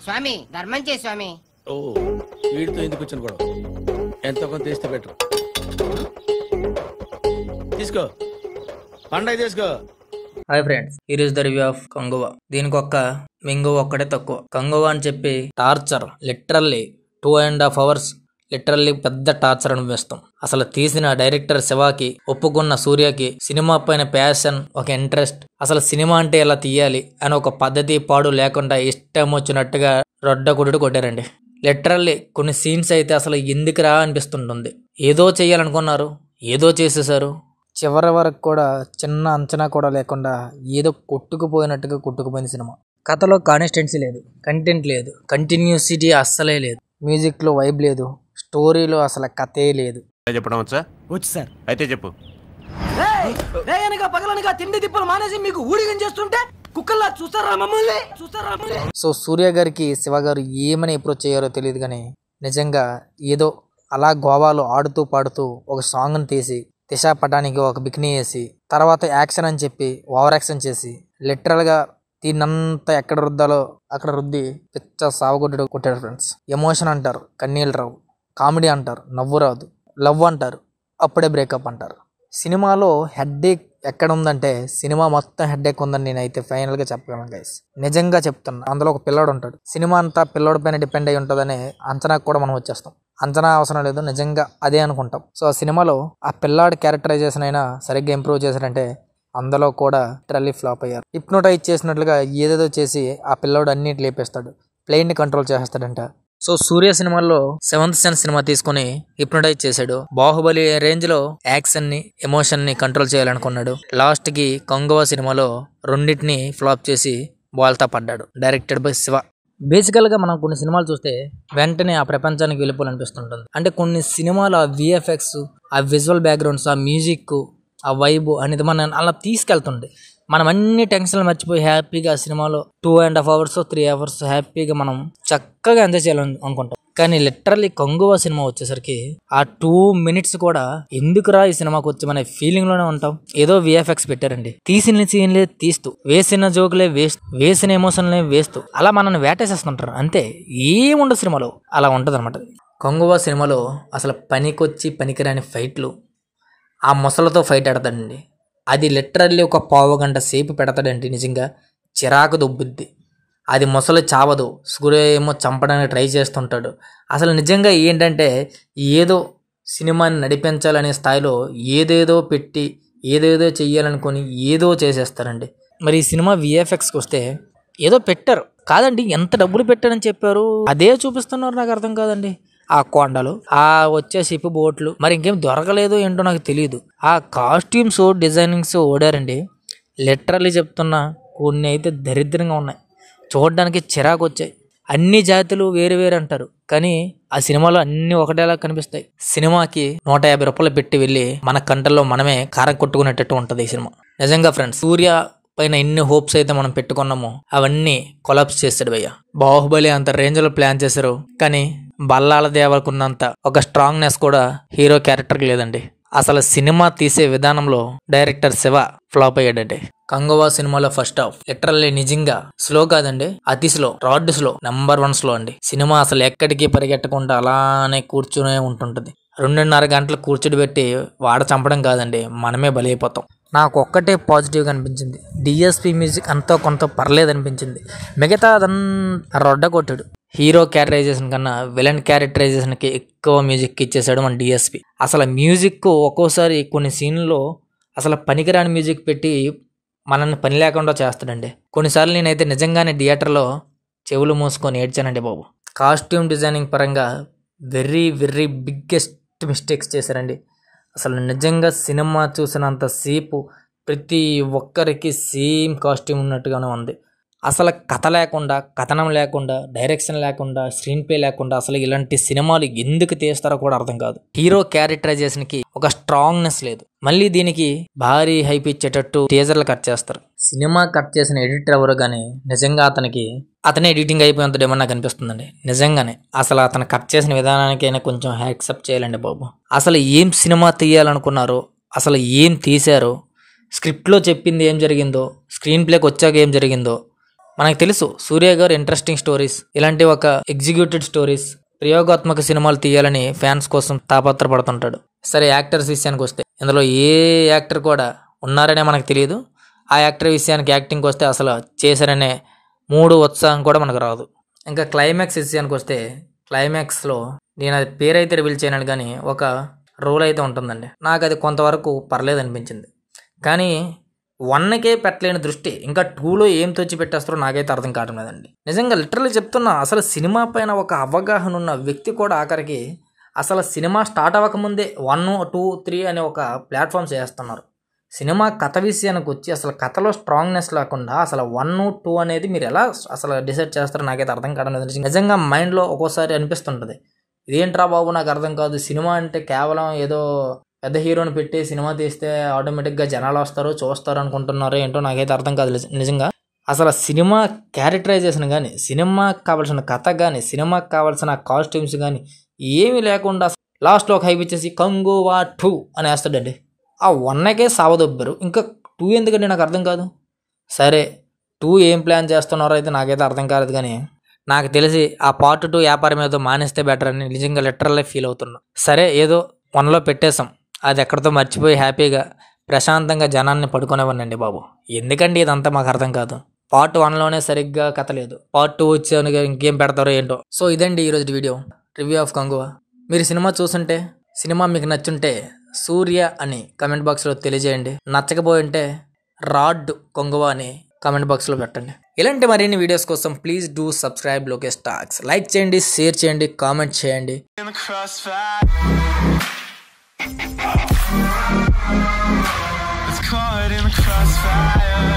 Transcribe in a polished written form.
స్వామి ధర్మం చే స్వామి. ఓ వీడితో ఎందుకు వచ్చిన గొడవ? ఎంతో కొంత తీస్తే బెటర్. తీసుకో పండగ తీసుకో. హాయ్ ఫ్రెండ్స్, ఈరోజు ద రివ్యూ ఆఫ్ కంగువా. దీనికి ఒక్క మింగువ ఒక్కడే తక్కువ. కంగువా అని చెప్పి టార్చర్, లిటరల్లీ 2.5 hours లిటరల్లీ పెద్ద టార్చర్ అనిపిస్తాం. అసలు తీసిన డైరెక్టర్ శివాకి, ఒప్పుకున్న సూర్యకి సినిమా పైన ప్యాషన్, ఒక ఇంట్రెస్ట్, అసలు సినిమా అంటే ఎలా తీయాలి అని ఒక పద్ధతి పాడు లేకుండా ఇష్టం వచ్చినట్టుగా రొడ్డకుడు కొట్టారండి. లిటరల్లీ కొన్ని సీన్స్ అయితే అసలు ఎందుకురా అనిపిస్తుంటుంది. ఏదో చేయాలనుకున్నారు, ఏదో చేసేసారు. చివరి వరకు కూడా చిన్న అంచనా కూడా లేకుండా ఏదో కొట్టుకుపోయినట్టుగా కొట్టుకుపోయిన సినిమా. కథలో కాన్సిస్టెన్సీ లేదు, కంటెంట్ లేదు, కంటిన్యూసిటీ అస్సలే లేదు, మ్యూజిక్లో వైబ్ లేదు, స్టోరీలో అసలు కథే లేదు. చెప్పడం వచ్చా? వచ్చు సార్. అయితే చెప్పు. పగలనగా తిండి తిప్పలు మానేసి మీకు ఊడిగం చేస్తుంటే కుక్కల్లా చూస్తారా మమ్మల్ని? సో సూర్య గారికి శివ గారు ఏమని అప్రోచ్ చేయారో తెలియదు, కానీ నిజంగా ఏదో అలా గోవాలో ఆడుతూ పాడుతూ ఒక సాంగ్ని తీసి దిశ పటానికి ఒక బికినీ వేసి తర్వాత యాక్షన్ అని చెప్పి ఓవర్ యాక్షన్ చేసి లిటరల్గా దీన్నంతా ఎక్కడ రుద్దాలో అక్కడ రుద్ది పిచ్చ సావగొడ్డు కొట్టాడు ఫ్రెండ్స్. ఎమోషన్ అంటారు, కన్నీళ్ళు రావు. కామెడీ అంటారు, నవ్వు రాదు. లవ్ అంటారు, అప్పుడే బ్రేకప్ అంటారు. సినిమాలో హెడ్ఏక్ ఎక్కడ ఉందంటే సినిమా మొత్తం హెడ్ఏక్ ఉందని నేనైతే ఫైనల్గా చెప్పగలను గైస్. నిజంగా చెప్తున్నా. అందులో ఒక పిల్లాడు ఉంటాడు. సినిమా అంతా పిల్లోడి పైన డిపెండ్ అయి ఉంటుందని అంచనాకు కూడా మనం వచ్చేస్తాం. అంచనా అవసరం లేదు, నిజంగా అదే అనుకుంటాం. సో ఆ సినిమాలో ఆ పిల్లాడి క్యారెక్టరైజేషన్ అయినా సరిగ్గా ఇంప్రూవ్ చేశారంటే అందులో కూడా ట్రల్లీ ఫ్లాప్ అయ్యారు. హిప్నోటైజ్ చేసినట్లుగా ఏదేదో చేసి ఆ పిల్లోడు అన్నిటి లేపేస్తాడు, ప్లేన్ని కంట్రోల్ చేస్తాడంట. సో సూర్య సినిమాల్లో 7th సెన్స్ సినిమా తీసుకుని హిప్నోటైజ్ చేశాడు. బాహుబలి రేంజ్ లో యాక్షన్ ని, ఎమోషన్ ని కంట్రోల్ చేయాలనుకున్నాడు. లాస్ట్ కి కంగువా సినిమాలో రెండింటిని ఫ్లాప్ చేసి బాల్తా పడ్డాడు. Directed by Shiva. బేసికల్ గా మనం కొన్ని సినిమాలు చూస్తే వెంటనే ఆ ప్రపంచానికి వెళ్ళిపోవాలనిపిస్తుంటుంది. అంటే కొన్ని సినిమాలు ఆ విఎఫ్ఎక్స్, ఆ విజువల్ బ్యాక్గ్రౌండ్స్, ఆ మ్యూజిక్, ఆ వైబ్ అనేది మనం అలా తీసుకెళ్తుంది. మనం అన్ని టెన్షన్లు మర్చిపోయి హ్యాపీగా ఆ సినిమాలో 2.5 hours 3 hours హ్యాపీగా మనం చక్కగా ఎంజాయ్ చేయాలని అనుకుంటాం. కానీ లిటరల్లీ కంగువా సినిమా వచ్చేసరికి ఆ 2 minutes కూడా ఎందుకురా ఈ సినిమాకి వచ్చి మన ఫీలింగ్ లోనే ఉంటాం. ఏదో విఎఫ్ఎక్స్ పెట్టారండి, తీసిన సీన్లే తీస్తూ, వేసిన జోకులే వేస్తూ, వేసిన ఎమోషన్లే వేస్తూ అలా మనల్ని వేటేసేస్తుంటారు. అంతే, ఏముండదు సినిమాలో. అలా ఉంటుంది అనమాట. కంగువా సినిమాలో అసలు పనికొచ్చి పనికిరాని ఫైట్లు, ఆ మొసలతో ఫైట్ ఆడతాడండి. అది లిటరల్లీ ఒక 1/2 గంట సేపు పెడతాడండి. నిజంగా చిరాకు దొబ్బుద్ది. అది మొసలు చావదు, సూర్య ఏమో చంపడానికి ట్రై చేస్తుంటాడు. అసలు నిజంగా ఏంటంటే ఏదో సినిమాని నడిపించాలనే స్థాయిలో ఏదేదో పెట్టి ఏదేదో చెయ్యాలనుకొని ఏదో చేసేస్తారండి. మరి ఈ సినిమా విఎఫ్ఎక్స్కి వస్తే ఏదో పెట్టారు కాదండి, ఎంత డబ్బులు పెట్టారని చెప్పారు అదే చూపిస్తున్నారు. నాకు అర్థం కాదండి. ఆ కొండలు, ఆ వచ్చే షిప్ బోట్లు, మరి ఇంకేం దొరకలేదు ఏంటో నాకు తెలియదు. ఆ కాస్ట్యూమ్స్, డిజైనింగ్స్ ఓడారండి. లిటరల్లీ చెప్తున్నా, కొన్ని అయితే దరిద్రంగా ఉన్నాయి, చూడడానికి చిరాకు వచ్చాయి. అన్ని జాతులు వేరు వేరు అంటారు, కానీ ఆ సినిమాలో అన్ని ఒకటేలా కనిపిస్తాయి. సినిమాకి 150 రూపాయలు పెట్టి వెళ్ళి మన కంటల్లో మనమే కారం కొట్టుకునేటట్టు ఉంటుంది ఈ సినిమా. నిజంగా ఫ్రెండ్స్, సూర్య పైన ఎన్ని హోప్స్ అయితే మనం పెట్టుకున్నామో అవన్నీ కొలాప్స్ చేస్తాడు భయ్య. బాహుబలి అంత రేంజ్ లో ప్లాన్ చేశారు, కానీ బల్లాల దేవకున్నంత ఒక స్ట్రాంగ్నెస్ కూడా హీరో క్యారెక్టర్కి లేదండి. అసలు సినిమా తీసే విధానంలో డైరెక్టర్ శివ ఫ్లాప్ అయ్యాడండి. కంగువా సినిమాలో ఫస్ట్ హాఫ్ లిటరల్లీ నిజంగా స్లో కాదండి, అతి slow, rod slow, number 1 slow అండి. సినిమా అసలు ఎక్కడికి పరిగెట్టకుండా అలానే కూర్చునే ఉంటుంటది. 2.5 గంటలు కూర్చుని పెట్టి వాడ చంపడం కాదండి, మనమే బలైపోతాం. నాకు ఒక్కటే పాజిటివ్గా అనిపించింది, డిఎస్పి మ్యూజిక్ అంతా కొంత పర్లేదు అనిపించింది. మిగతా అదంతా రొడ్డ కొట్టాడు. హీరో క్యారెక్టరైజేషన్ కన్నా విలన్ క్యారెక్టరైజేషన్కి ఎక్కువ మ్యూజిక్ ఇచ్చేసాడు మన డిఎస్పి. అసలు మ్యూజిక్ ఒక్కోసారి కొన్ని సీన్లలో అసలు పనికిరాని మ్యూజిక్ పెట్టి మనల్ని పని లేకుండా చేస్తాడండి. కొన్నిసార్లు నేనైతే నిజంగానే థియేటర్లో చెవులు మూసుకొని ఏడ్చానండి బాబు. కాస్ట్యూమ్ డిజైనింగ్ పరంగా వెరీ వెరీ బిగ్గెస్ట్ మిస్టేక్స్ చేశారండి. అసలు నిజంగా సినిమా చూసినంత సేపు ప్రతి ఒక్కరికి సేమ్ కాస్ట్యూమ్ ఉన్నట్టుగానే ఉంది. అసలు కథ లేకుండా, కథనం లేకుండా, డైరెక్షన్ లేకుండా, స్క్రీన్ ప్లే లేకుండా అసలు ఇలాంటి సినిమాలు ఎందుకు తీస్తారో కూడా అర్థం కాదు. హీరో క్యారెక్టరైజేషన్కి ఒక స్ట్రాంగ్నెస్ లేదు. మళ్ళీ దీనికి భారీ హైప్ ఇచ్చేటట్టు టీజర్లు కట్ చేస్తారు. సినిమా కట్ చేసిన ఎడిటర్ ఎవరు కానీ నిజంగా అతనే ఎడిటింగ్ అయిపోయేంతేమో నాకు అనిపిస్తుందండి. నిజంగానే అసలు అతను కట్ చేసిన విధానానికైనా కొంచెం యాక్సెప్ట్ చేయాలండి బాబు. అసలు ఏం సినిమా తీయాలనుకున్నారో, అసలు ఏం తీశారో, స్క్రిప్ట్లో చెప్పింది ఏం జరిగిందో, స్క్రీన్ ప్లేకి వచ్చాక ఏం జరిగిందో మనకు తెలుసు సూర్య గారు ఇంట్రెస్టింగ్ స్టోరీస్, ఇలాంటి ఒక ఎగ్జిక్యూటెడ్ స్టోరీస్, ప్రయోగాత్మక సినిమాలు తీయాలని ఫ్యాన్స్ కోసం తాపత్రపడుతుంటాడు. సరే యాక్టర్స్ విషయానికి వస్తే ఇందులో ఏ యాక్టర్ కూడా ఉన్నారనే మనకు తెలియదు. ఆ యాక్టర్ విషయానికి యాక్టింగ్కి వస్తే అసలు చేశారనే మూడు ఉత్సాహం కూడా మనకు రాదు. ఇంకా క్లైమాక్స్ విషయానికి వస్తే క్లైమాక్స్లో నేను అది పేరైతే రివీల్ చేయను కానీ ఒక రోల్ అయితే ఉంటుందండి. నాకు అది కొంతవరకు పర్లేదు అనిపించింది. కానీ 1కే పెట్టలేని దృష్టి ఇంకా 2లో ఏం తెచ్చి పెట్టేస్తారో నాకైతే అర్థం కావడం లేదండి. నిజంగా లిటరల్లీ చెప్తున్నా, అసలు సినిమా పైన ఒక అవగాహన ఉన్న వ్యక్తి కూడా ఆఖరికి అసలు సినిమా స్టార్ట్ అవ్వకముందే 1, 2, 3 అనే ఒక ప్లాట్ఫామ్స్ చేస్తున్నారు. సినిమా కథ విషయానికి వచ్చి అసలు కథలో స్ట్రాంగ్నెస్ లేకుండా అసలు 1, 2 అనేది మీరు ఎలా అసలు డిసైడ్ చేస్తారో నాకైతే అర్థం కావడం లేదు. నిజంగా మైండ్లో ఒక్కోసారి అనిపిస్తుంటుంది, ఇదేంట్రా బాబు నాకు అర్థం కాదు, సినిమా అంటే కేవలం ఏదో పెద్ద హీరోని పెట్టి సినిమా తీస్తే ఆటోమేటిక్గా జనాలు వస్తారు చూస్తారు అనుకుంటున్నారో ఏంటో నాకైతే అర్థం కాదు. నిజంగా అసలు సినిమా క్యారెక్టరైజేషన్ కానీ, సినిమాకి కావాల్సిన కథ కానీ, సినిమాకి కావాల్సిన కాస్ట్యూమ్స్ కానీ ఏమీ లేకుండా లాస్ట్లో ఒక హైప్ ఇచ్చేసి కంగువా 2 అని వేస్తాడండి. ఆ 1కే సావదొబ్బారు, ఇంకా 2 ఎందుకంటే నాకు అర్థం కాదు. సరే 2 ఏం ప్లాన్ చేస్తున్నారో అయితే నాకైతే అర్థం కాలేదు. కానీ నాకు తెలిసి ఆ పార్ట్ 2 వ్యాపారం ఏదో మానేస్తే బెటర్ అని నిజంగా లిటరల్లీ ఫీల్ అవుతున్నా. సరే ఏదో 1లో పెట్టేశాం, అది ఎక్కడితో మర్చిపోయి హ్యాపీగా ప్రశాంతంగా జనాన్ని పడుకునేవాడినండి బాబు. ఎందుకండి ఇదంతా మాకు అర్థం కాదు. పార్ట్ 1లోనే సరిగ్గా కథ లేదు, పార్ట్ 2 వచ్చాను ఇంకేం పెడతారో ఏంటో. సో ఇదండి ఈరోజు వీడియో రివ్యూ ఆఫ్ కంగువా. మీరు సినిమా చూసుంటే, సినిమా మీకు నచ్చుంటే సూర్య అని కమెంట్ బాక్స్లో తెలియజేయండి. నచ్చకపోయి ఉంటే రాడ్ కొంగువా అని కామెంట్ బాక్స్లో పెట్టండి. ఇలాంటి మరిన్ని వీడియోస్ కోసం please do subscribe Lokesh talks. Like చేయండి, షేర్ చేయండి, కామెంట్ చేయండి. It's caught in the crossfire.